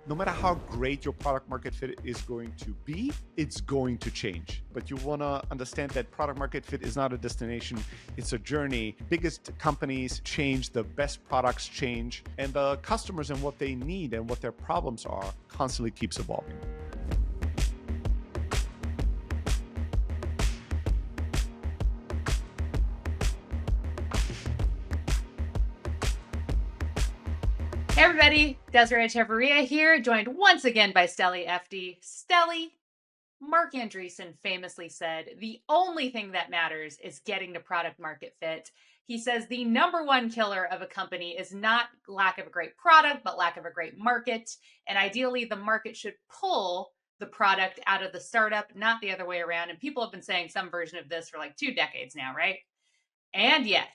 No matter how great your product market fit is going to be, it's going to change. But you want to understand that product market fit is not a destination, it's a journey. Biggest companies change, the best products change, and the customers and what they need and what their problems are constantly keeps evolving. Hey everybody, Desiree Echeverria here, joined once again by Steli Efti. Steli, Mark Andreessen famously said, the only thing that matters is getting to product market fit. He says the number one killer of a company is not lack of a great product, but lack of a great market. And ideally, the market should pull the product out of the startup, not the other way around. And people have been saying some version of this for like 2 decades now, right? And yet,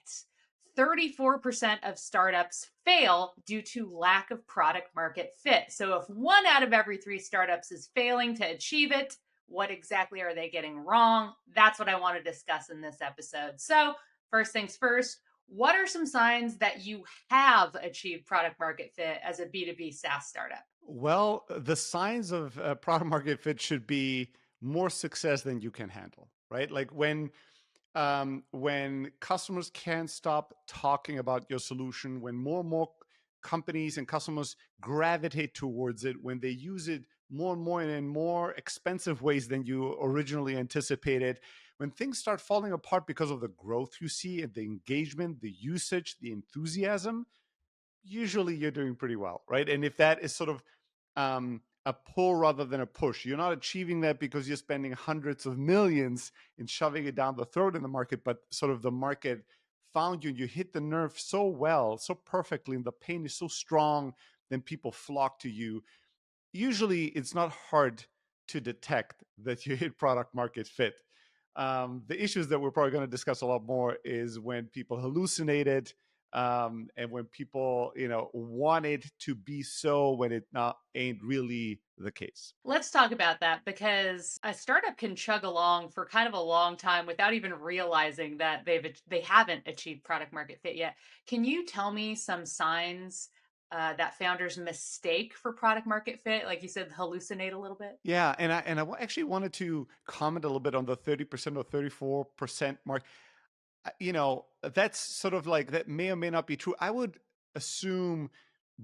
34% of startups fail due to lack of product market fit. So, if one out of every three startups is failing to achieve it, what exactly are they getting wrong? That's what I want to discuss in this episode. So, first things first, what are some signs that you have achieved product market fit as a B2B SaaS startup? Well, the signs of product market fit should be more success than you can handle, right? Like when customers can't stop talking about your solution, when more and more companies and customers gravitate towards it, when they use it more and more and in more expensive ways than you originally anticipated, when things start falling apart because of the growth you see and the engagement, the usage, the enthusiasm, usually you're doing pretty well, right? And if that is sort of a pull rather than a push, you're not achieving that because you're spending hundreds of millions in shoving it down the throat in the market, but sort of the market found you and you hit the nerve so well, so perfectly, and the pain is so strong, then people flock to you. Usually it's not hard to detect that you hit product market fit. The issues that we're probably going to discuss a lot more is when people hallucinate it, and when people want it to be so when it not ain't really the case. Let's talk about that because a startup can chug along for kind of a long time without even realizing that they haven't achieved product market fit yet. Can you tell me some signs that founders mistake for product market fit? Like you said, hallucinate a little bit. Yeah, and I actually wanted to comment a little bit on the 30% or 34% mark. That's sort of like, that may or may not be true. I would assume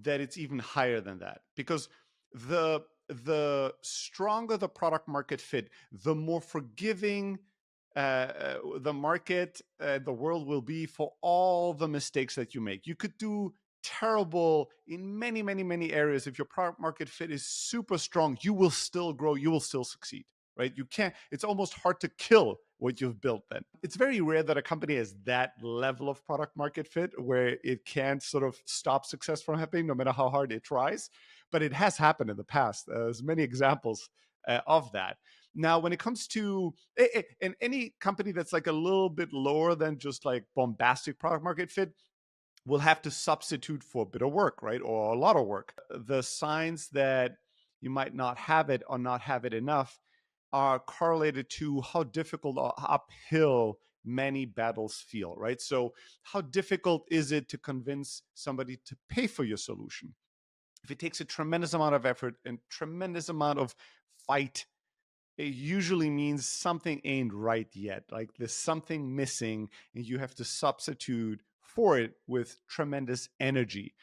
that it's even higher than that, because the stronger the product market fit, the more forgiving the market, the world will be for all the mistakes that you make. You could do terrible in many, many, many areas. If your product market fit is super strong, you will still grow, you will still succeed, right? You can't, it's almost hard to kill what you've built then. It's very rare that a company has that level of product market fit where it can't sort of stop success from happening no matter how hard it tries. But it has happened in the past. There's many examples of that. Now, when it comes to and any company that's like a little bit lower than just like bombastic product market fit, will have to substitute for a bit of work, right? Or a lot of work. The signs that you might not have it or not have it enough are correlated to how difficult or uphill many battles feel, right? So, how difficult is it to convince somebody to pay for your solution? If it takes a tremendous amount of effort and tremendous amount of fight, it usually means something ain't right yet. Like there's something missing, and you have to substitute for it with tremendous energy.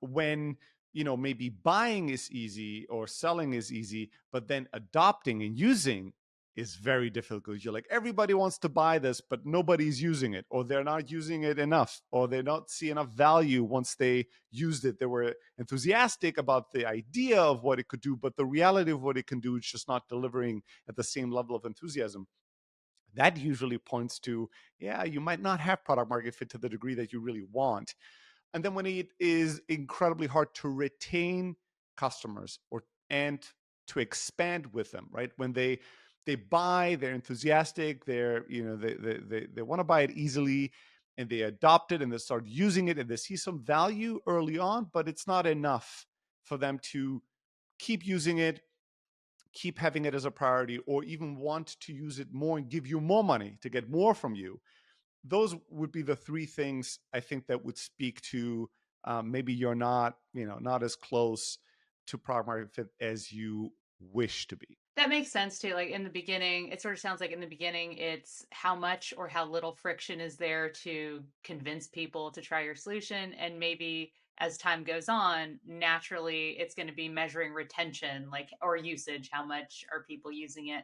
When maybe buying is easy or selling is easy, but then adopting and using is very difficult. You're like, everybody wants to buy this, but nobody's using it, or they're not using it enough, or they don't see enough value once they used it. They were enthusiastic about the idea of what it could do, but the reality of what it can do is just not delivering at the same level of enthusiasm. That usually points to, yeah, you might not have product market fit to the degree that you really want. And then when it is incredibly hard to retain customers and to expand with them, right? When they buy, they're enthusiastic, they want to buy it easily, and they adopt it and they start using it and they see some value early on, but it's not enough for them to keep using it, keep having it as a priority, or even want to use it more and give you more money to get more from you. Those would be the three things I think that would speak to maybe you're not as close to product market fit as you wish to be. That makes sense too. Like in the beginning, it sort of sounds like in the beginning, it's how much or how little friction is there to convince people to try your solution. And maybe as time goes on, naturally, it's going to be measuring retention, like, or usage. How much are people using it?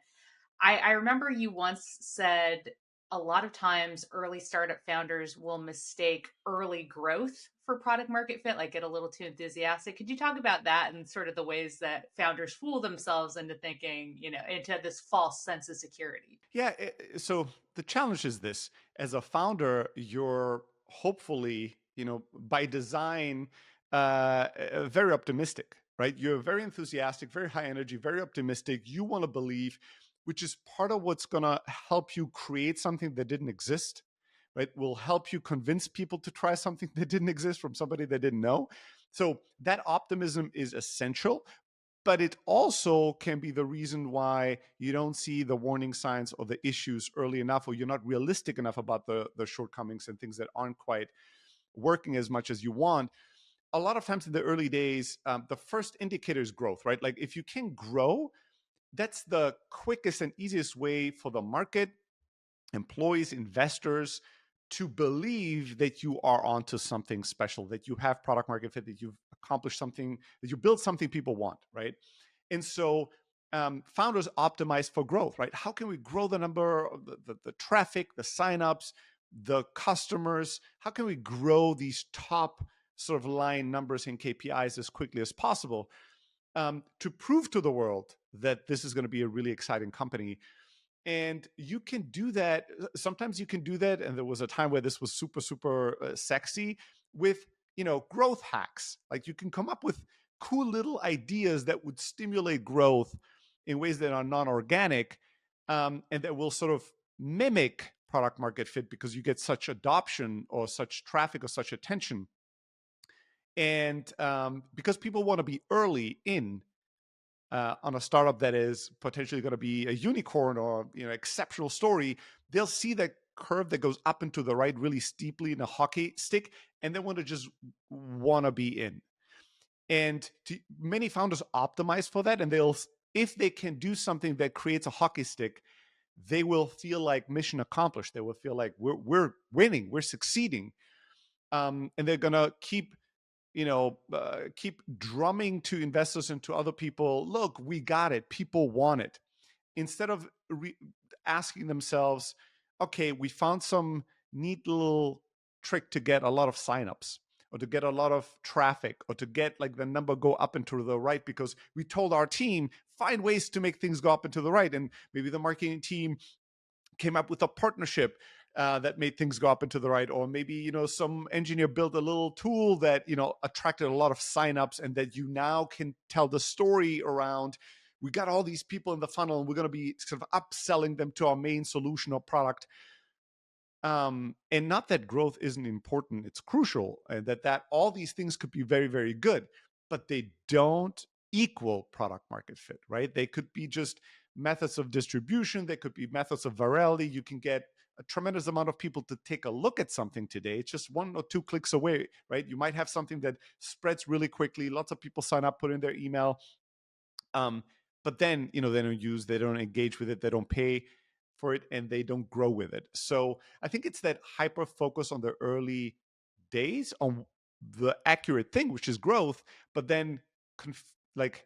I remember you once said a lot of times early startup founders will mistake early growth for product market fit, like get a little too enthusiastic. Could you talk about that and sort of the ways that founders fool themselves into thinking, into this false sense of security? Yeah. So the challenge is this: as a founder, you're hopefully, by design, very optimistic, right? You're very enthusiastic, very high energy, very optimistic. You want to believe, which is part of what's going to help you create something that didn't exist, right? Will help you convince people to try something that didn't exist from somebody they didn't know. So that optimism is essential, but it also can be the reason why you don't see the warning signs or the issues early enough, or you're not realistic enough about the shortcomings and things that aren't quite working as much as you want. A lot of times in the early days, the first indicator is growth, right? Like if you can grow, that's the quickest and easiest way for the market, employees, investors to believe that you are onto something special, that you have product market fit, that you've accomplished something, that you built something people want, right? And so founders optimize for growth, right? How can we grow the number of the traffic, the signups, the customers? How can we grow these top sort of line numbers and KPIs as quickly as possible, to prove to the world that this is going to be a really exciting company? And you can do that. Sometimes you can do that, and there was a time where this was super super sexy with growth hacks. Like you can come up with cool little ideas that would stimulate growth in ways that are non-organic, and that will sort of mimic product market fit because you get such adoption or such traffic or such attention. And because people want to be early in on a startup that is potentially going to be a unicorn or exceptional story, they'll see that curve that goes up and to the right really steeply in a hockey stick, and they want to just want to be in. And many founders optimize for that, and they'll, if they can do something that creates a hockey stick, they will feel like mission accomplished. They will feel like we're winning, we're succeeding, and they're gonna keep drumming to investors and to other people, look, we got it, people want it, instead of asking themselves, okay, we found some neat little trick to get a lot of signups or to get a lot of traffic or to get like the number go up and to the right because we told our team find ways to make things go up and to the right. And maybe the marketing team came up with a partnership that made things go up and to the right, or maybe some engineer built a little tool that attracted a lot of signups, and that you now can tell the story around. We got all these people in the funnel, and we're going to be sort of upselling them to our main solution or product. And not that growth isn't important; it's crucial, and that all these things could be very, very good, but they don't equal product market fit, right? They could be just methods of distribution. They could be methods of virality. You can get a tremendous amount of people to take a look at something today. It's just 1 or 2 clicks away, right? You might have something that spreads really quickly. Lots of people sign up, put in their email, but then they don't use, they don't engage with it, they don't pay for it, and they don't grow with it. So I think it's that hyper focus on the early days on the accurate thing, which is growth, but then like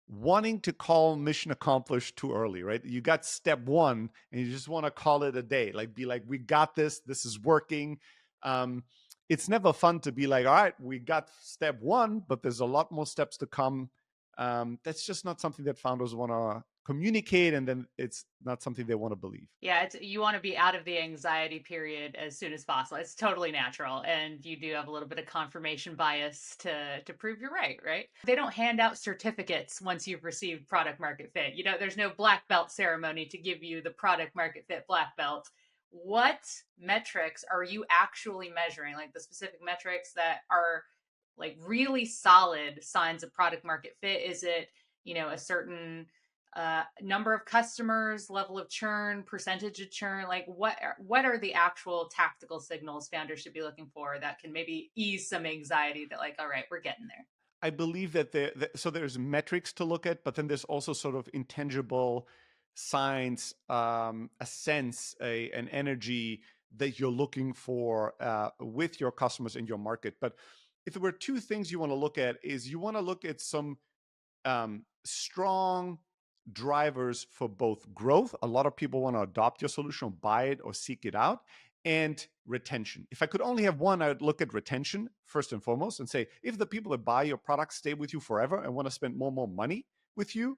wanting to call mission accomplished too early, right? You got step one and you just want to call it a day, like be like, we got this is working. It's never fun to be like, all right, we got step one, but there's a lot more steps to come. That's just not something that founders want to communicate, and then it's not something they want to believe. Yeah, you want to be out of the anxiety period as soon as possible. It's totally natural, and you do have a little bit of confirmation bias to prove you're right, right? They don't hand out certificates once you've received product market fit. There's no black belt ceremony to give you the product market fit black belt. What metrics are you actually measuring? Like the specific metrics that are like really solid signs of product market fit? Is it, a certain number of customers, level of churn, percentage of churn? Like what are the actual tactical signals founders should be looking for that can maybe ease some anxiety that like, all right, we're getting there? I believe that so there's metrics to look at, but then there's also sort of intangible signs, a sense, an energy that you're looking for with your customers in your market. But if there were two things you want to look at, is you want to look at some strong drivers for both growth. A lot of people want to adopt your solution, buy it, or seek it out, and retention. If I could only have one, I would look at retention first and foremost and say, if the people that buy your product stay with you forever and want to spend more and more money with you,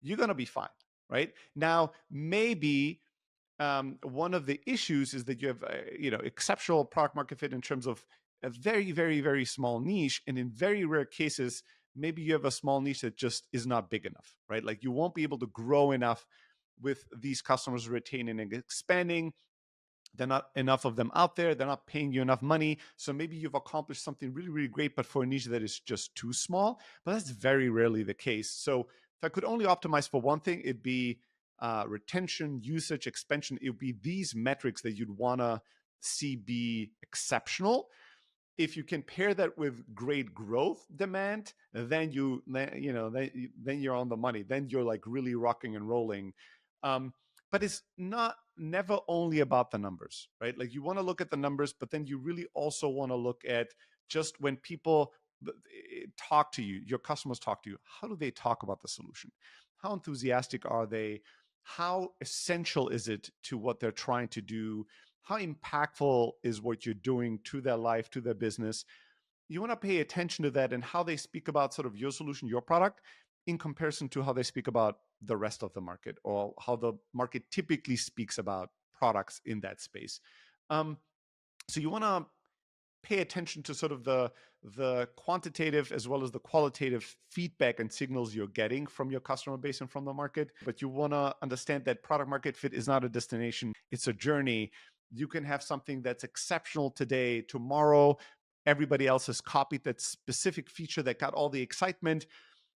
you're going to be fine, right? Now, maybe one of the issues is that you have exceptional product market fit in terms of a very, very, very small niche, and in very rare cases maybe you have a small niche that just is not big enough, right? Like you won't be able to grow enough with these customers retaining and expanding. They're not enough of them out there. They're not paying you enough money. So maybe you've accomplished something really, really great, but for a niche that is just too small. But that's very rarely the case. So if I could only optimize for one thing, it'd be retention, usage, expansion. It would be these metrics that you'd want to see be exceptional. If you can pair that with great growth demand, then then you're on the money. Then you're like really rocking and rolling. But it's not never only about the numbers, right? Like you want to look at the numbers, but then you really also want to look at just when people talk to you, your customers talk to you, how do they talk about the solution? How enthusiastic are they? How essential is it to what they're trying to do? How impactful is what you're doing to their life, to their business? You want to pay attention to that and how they speak about sort of your solution, your product, in comparison to how they speak about the rest of the market, or how the market typically speaks about products in that space. So you want to pay attention to sort of the quantitative as well as the qualitative feedback and signals you're getting from your customer base and from the market. But you want to understand that product market fit is not a destination, it's a journey. You can have something that's exceptional today, tomorrow everybody else has copied that specific feature that got all the excitement,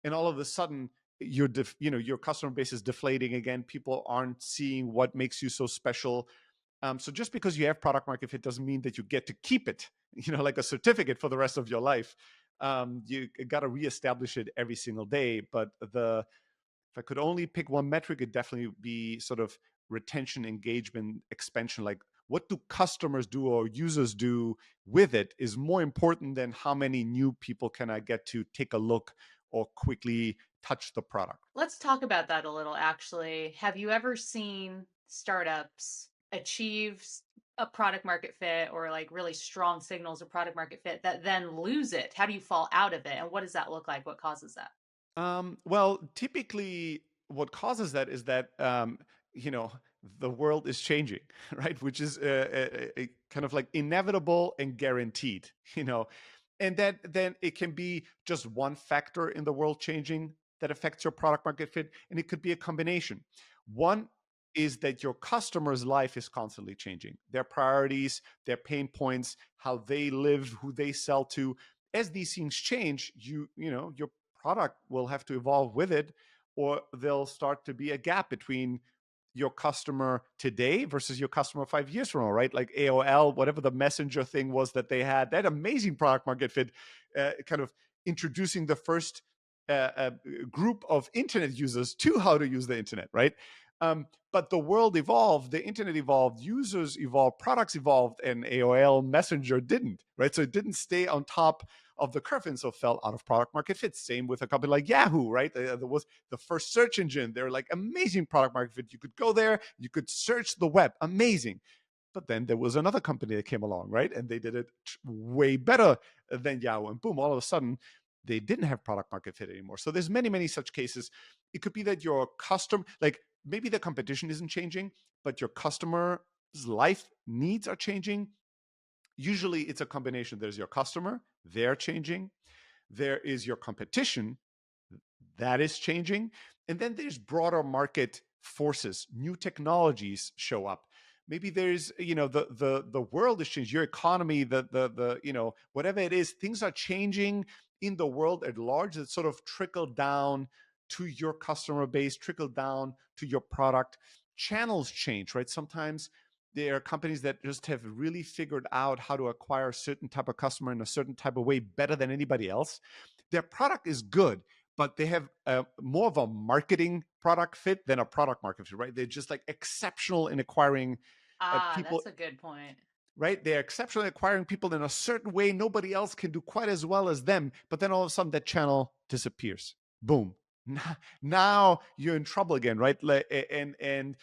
and all of a sudden your customer base is deflating again. People aren't seeing what makes you so special. So just because you have product market fit doesn't mean that you get to keep it, like a certificate for the rest of your life. You got to reestablish it every single day. But if I could only pick one metric, it'd definitely be sort of retention, engagement, expansion. Like what do customers do or users do with it is more important than how many new people can I get to take a look or quickly touch the product. Let's talk about that a little, actually. Have you ever seen startups achieve a product market fit or like really strong signals of product market fit that then lose it? How do you fall out of it? And what does that look like? What causes that? Well, typically, what causes that is that you know the world is changing, right? Which is a kind of like inevitable and guaranteed, and that then it can be just one factor in the world changing that affects your product market fit, and it could be a combination. One is that your customer's life is constantly changing, their priorities, their pain points, how they live, who they sell to. As these things change, your product will have to evolve with it, or there'll start to be a gap between your customer today versus your customer 5 years from now, right? Like AOL, whatever the messenger thing was that they had, that amazing product market fit, kind of introducing the first group of internet users to how to use the internet, right? But the world evolved, the internet evolved, users evolved, products evolved, and AOL Messenger didn't, right? So it didn't stay on top of the curve and so fell out of product market fit. Same with a company like Yahoo, right? There was the first search engine. They're like amazing product market fit. You could go there, you could search the web, amazing. But then there was another company that came along, right? And they did it way better than Yahoo. And boom, all of a sudden, they didn't have product market fit anymore. So there's many, many such cases. It could be that your custom, like maybe the competition isn't changing, but your customer's life needs are changing. Usually it's a combination. There's your customer, they're changing. There is your competition, that is changing. And then there's broader market forces, new technologies show up. Maybe there's, the world is changing, your economy, the whatever it is, things are changing in the world at large that sort of trickle down to your customer base, trickle down to your product. Channels change, right? Sometimes there are companies that just have really figured out how to acquire a certain type of customer in a certain type of way better than anybody else. Their product is good, but they have more of a marketing product fit than a product market fit, right? They're just like exceptional in acquiring Ah, people, that's a good point. right? They're exceptional at acquiring people in a certain way. Nobody else can do quite as well as them. But then all of a sudden, that channel disappears. Boom. Now you're in trouble again, right? And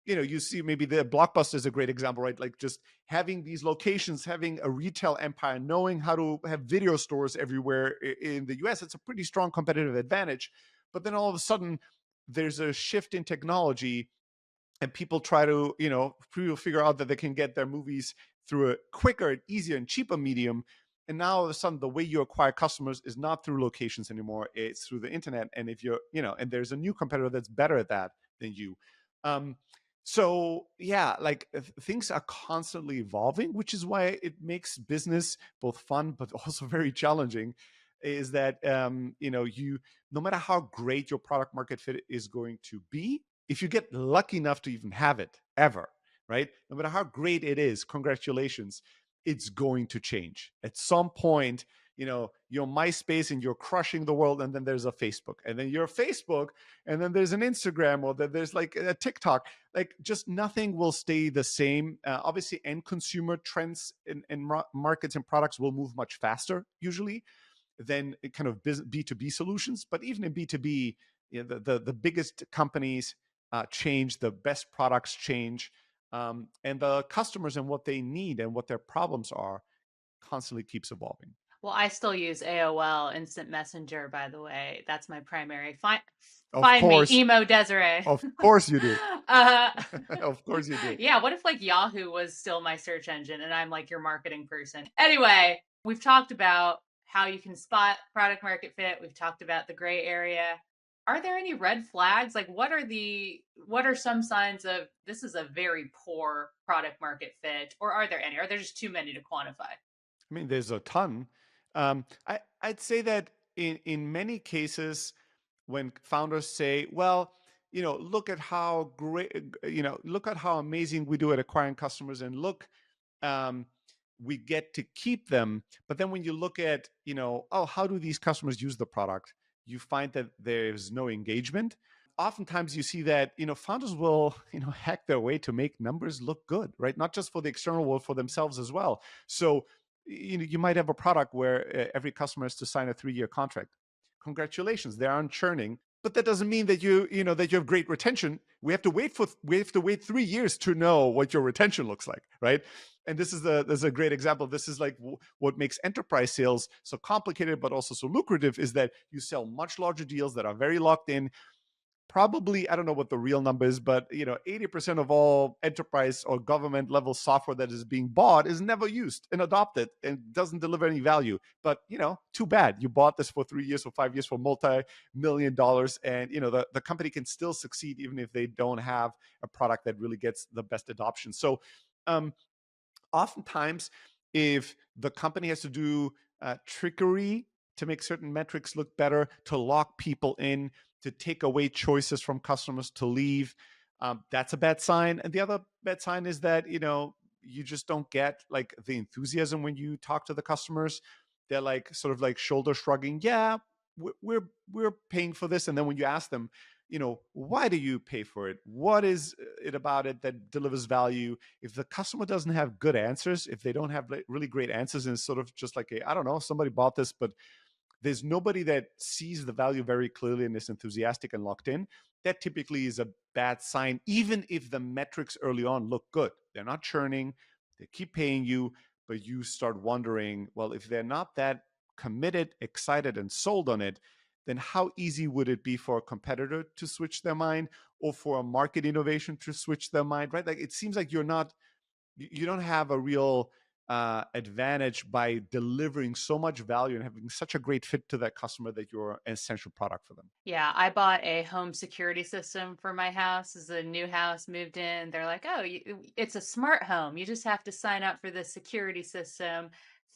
you see maybe the Blockbuster is a great example, right? Like just having these locations, having a retail empire, knowing how to have video stores everywhere in the US, it's a pretty strong competitive advantage. But then all of a sudden, there's a shift in technology, and people try to, people figure out that they can get their movies through a quicker and easier and cheaper medium. And now all of a sudden, the way you acquire customers is not through locations anymore. It's through the internet. And if you're, and there's a new competitor that's better at that than you. Um, so yeah, like things are constantly evolving, which is why it makes business both fun but also very challenging. Is that you, no matter how great your product market fit is going to be, if you get lucky enough to even have it ever, right? No matter how great it is, congratulations, it's going to change. At some point, you're MySpace and you're crushing the world, and then there's a Facebook, and then you're Facebook, and then there's an Instagram, or then there's like a TikTok. Like just nothing will stay the same. Obviously, end consumer trends in markets and products will move much faster usually than kind of B2B solutions. But even in B2B, the biggest companies change, the best products change, and the customers and what they need and what their problems are constantly keeps evolving. Well, I still use AOL Instant Messenger, by the way. That's my primary. Of Find me, course, emo Desiree. of course you do. uh, Of course you do. yeah, what if like Yahoo was still my search engine and I'm like your marketing person? Anyway, we've talked about how you can spot product market fit. We've talked about the gray area. Are there any red flags? Like what are some signs of this is a very poor product market fit, or are there any? Are there just too many to quantify? I mean, there's a ton. I'd say that in many cases, when founders say, "Well, look at how great, look at how amazing we do at acquiring customers, and look, um, we get to keep them." But then when you look at, oh, how do these customers use the product? You find that there's no engagement. Oftentimes you see that, founders will, hack their way to make numbers look good, right? Not just for the external world, for themselves as well. So, you might have a product where every customer has to sign a 3-year contract. Congratulations, they aren't churning, but that doesn't mean that that you have great retention. We have to wait 3 years to know what your retention looks like, right? And this is a great example. This is like what makes enterprise sales so complicated but also so lucrative, is that you sell much larger deals that are very locked in. Probably, I don't know what the real number is, but 80% of all enterprise or government level software that is being bought is never used and adopted and doesn't deliver any value. But too bad. You bought this for 3 years or 5 years for multi-million dollars, and the company can still succeed even if they don't have a product that really gets the best adoption. So um, oftentimes, if the company has to do trickery to make certain metrics look better, to lock people in, to take away choices from customers to leave, that's a bad sign. And the other bad sign is that you just don't get like the enthusiasm when you talk to the customers. They're like sort of like shoulder shrugging. Yeah, we're paying for this, and then when you ask them, why do you pay for it? What is it about it that delivers value? If the customer doesn't have good answers, if they don't have like really great answers, and it's sort of just like I don't know, somebody bought this, but there's nobody that sees the value very clearly and is enthusiastic and locked in, that typically is a bad sign, even if the metrics early on look good. They're not churning, they keep paying you, but you start wondering, well, if they're not that committed, excited, and sold on it, then how easy would it be for a competitor to switch their mind, or for a market innovation to switch their mind, right? Like it seems like you don't have a real advantage by delivering so much value and having such a great fit to that customer that you're an essential product for them. Yeah, I bought a home security system for my house. This is a new house, moved in. They're like, "Oh, it's a smart home. You just have to sign up for the security system,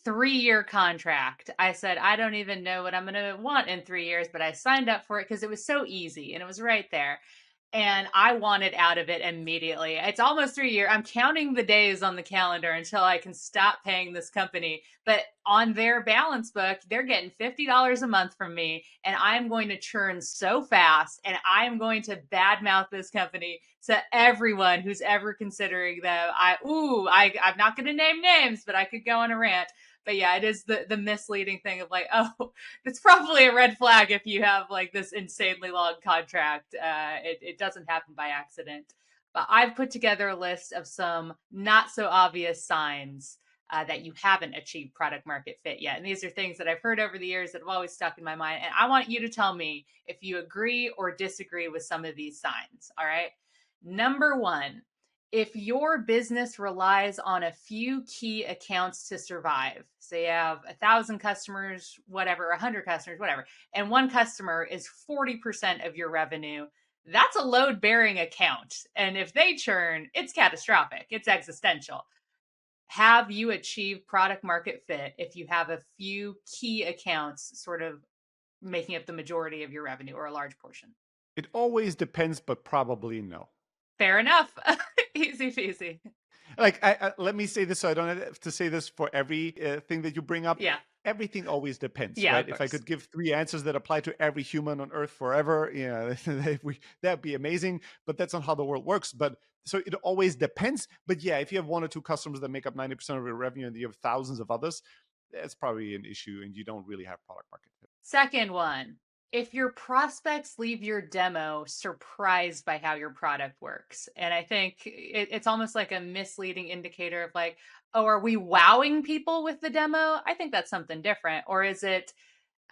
3-year contract." I said, "I don't even know what I'm going to want in 3 years," but I signed up for it because it was so easy and it was right there. and I wanted out of it immediately. It's almost 3 years. I'm counting the days on the calendar until I can stop paying this company. But on their balance book, they're getting $50 a month from me, and I'm going to churn so fast, and I'm going to badmouth this company to everyone who's ever considering them. I'm not going to name names, but I could go on a rant. But yeah, it is the misleading thing of like, oh, it's probably a red flag if you have like this insanely long contract. It doesn't happen by accident. But I've put together a list of some not so obvious signs that you haven't achieved product market fit yet. And these are things that I've heard over the years that have always stuck in my mind. And I want you to tell me if you agree or disagree with some of these signs. All right. Number one, if your business relies on a few key accounts to survive, say you have 1,000 customers, whatever, 100 customers, whatever, and one customer is 40% of your revenue, that's a load bearing account. And if they churn, it's catastrophic, it's existential. Have you achieved product market fit if you have a few key accounts sort of making up the majority of your revenue or a large portion? It always depends, but probably no. Fair enough. Easy peasy. Like, let me say this so I don't have to say this for every thing that you bring up. Yeah. Everything always depends, Yeah, right? of If I course. could give three answers that apply to every human on earth forever, that'd be amazing. But that's not how the world works. But so it always depends. But yeah, if you have one or two customers that make up 90% of your revenue and you have thousands of others, that's probably an issue and you don't really have product market fit. Second one, if your prospects leave your demo surprised by how your product works. And I think it's almost like a misleading indicator of like, oh, are we wowing people with the demo? I think that's something different. Or is it,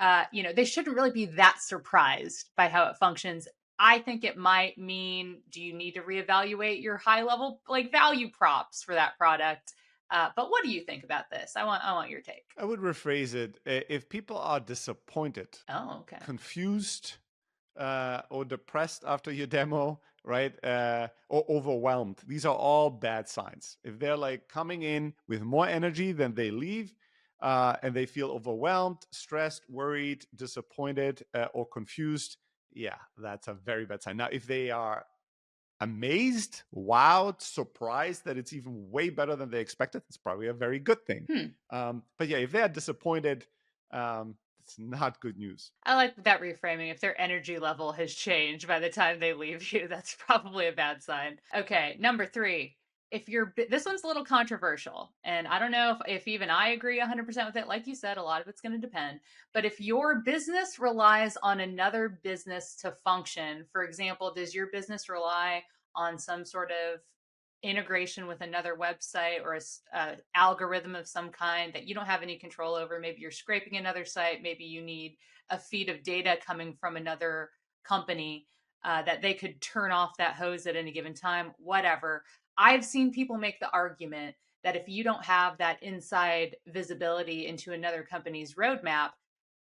they shouldn't really be that surprised by how it functions. I think it might mean, do you need to reevaluate your high level like value props for that product? But what do you think about this? I want your take. I would rephrase it. If people are disappointed, Oh, okay. confused, or depressed after your demo, right? Or overwhelmed. These are all bad signs. If they're like coming in with more energy than they leave, and they feel overwhelmed, stressed, worried, disappointed, or confused, yeah, that's a very bad sign. Now, if they are amazed, wowed, surprised that it's even way better than they expected, it's probably a very good thing. Hmm. But yeah, if they are disappointed, it's not good news. I like that reframing. If their energy level has changed by the time they leave you, that's probably a bad sign. Okay, number three. If you're, this one's a little controversial, and I don't know if even I agree 100% with it. Like you said, a lot of it's going to depend. But if your business relies on another business to function, for example, does your business rely on some sort of integration with another website or a algorithm of some kind that you don't have any control over? Maybe you're scraping another site. Maybe you need a feed of data coming from another company that they could turn off that hose at any given time, whatever. I've seen people make the argument that if you don't have that inside visibility into another company's roadmap,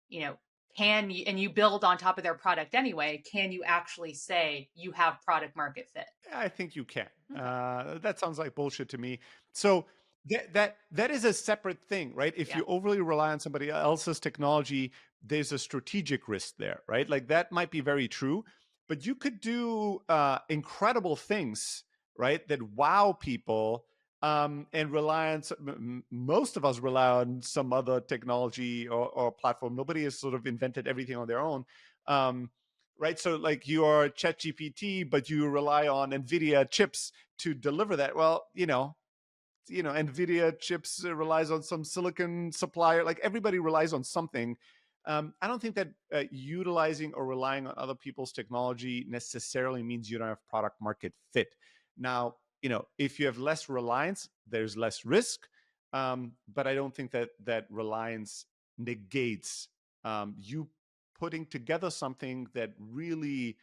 you know, can you, and you build on top of their product anyway, can you actually say you have product market fit? I think you can. Okay. That sounds like bullshit to me. So that is a separate thing, right? If Yeah. you overly rely on somebody else's technology, there's a strategic risk there, right? Like that might be very true, but you could do incredible things, right? That wow people, and rely on most of us rely on some other technology or platform. Nobody has sort of invented everything on their own. Um, right? So like you are ChatGPT, but you rely on NVIDIA chips to deliver that. Well, NVIDIA chips relies on some silicon supplier. Like everybody relies on something. I don't think that utilizing or relying on other people's technology necessarily means you don't have product market fit. Now, if you have less reliance, there's less risk. But I don't think that reliance negates you putting together something that really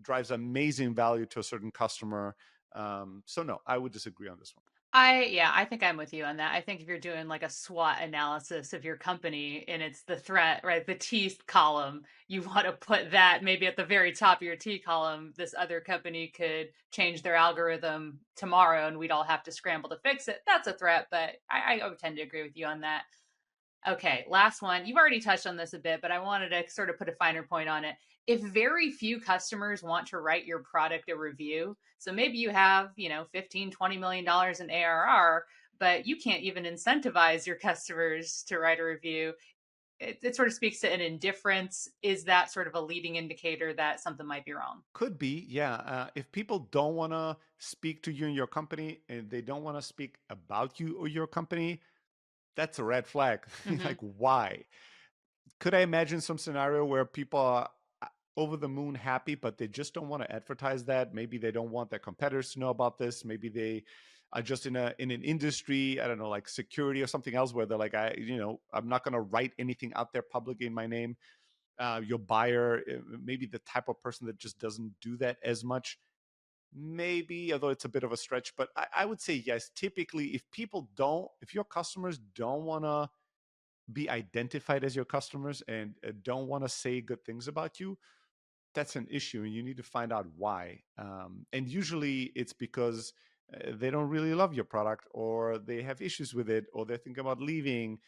drives amazing value to a certain customer. So no, I would disagree on this one. I think I'm with you on that. I think if you're doing like a SWOT analysis of your company and it's the threat, right? The T column, you want to put that maybe at the very top of your T column. This other company could change their algorithm tomorrow and we'd all have to scramble to fix it. That's a threat, but I would tend to agree with you on that. Okay, last one. You've already touched on this a bit, but I wanted to sort of put a finer point on it. If very few customers want to write your product a review, so maybe you have, 15, $20 million in ARR, but you can't even incentivize your customers to write a review. It sort of speaks to an indifference. Is that sort of a leading indicator that something might be wrong? Could be, yeah. If people don't want to speak to you and your company, and they don't want to speak about you or your company, that's a red flag. Hmm. Like, why? Could I imagine some scenario where people are over the moon happy, but they just don't want to advertise that? Maybe they don't want their competitors to know about this. Maybe they are just in an industry, I don't know, like security or something else, where they're like, I'm not going to write anything out there publicly in my name. Your buyer, maybe the type of person that just doesn't do that as much. Maybe, although it's a bit of a stretch, but I would say yes. Typically, if your customers don't want to be identified as your customers and don't want to say good things about you, that's an issue, and you need to find out why. And usually, it's because they don't really love your product, or they have issues with it, or they're thinking about leaving.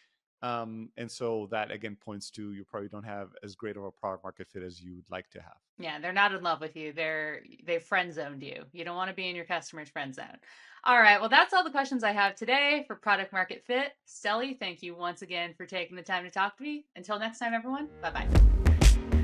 And so that again points to you probably don't have as great of a product market fit as you would like to have. Yeah, they're not in love with you. They've friend zoned you. You don't want to be in your customer's friend zone. All right. Well, that's all the questions I have today for product market fit. Steli, thank you once again for taking the time to talk to me. Until next time, everyone. Bye bye.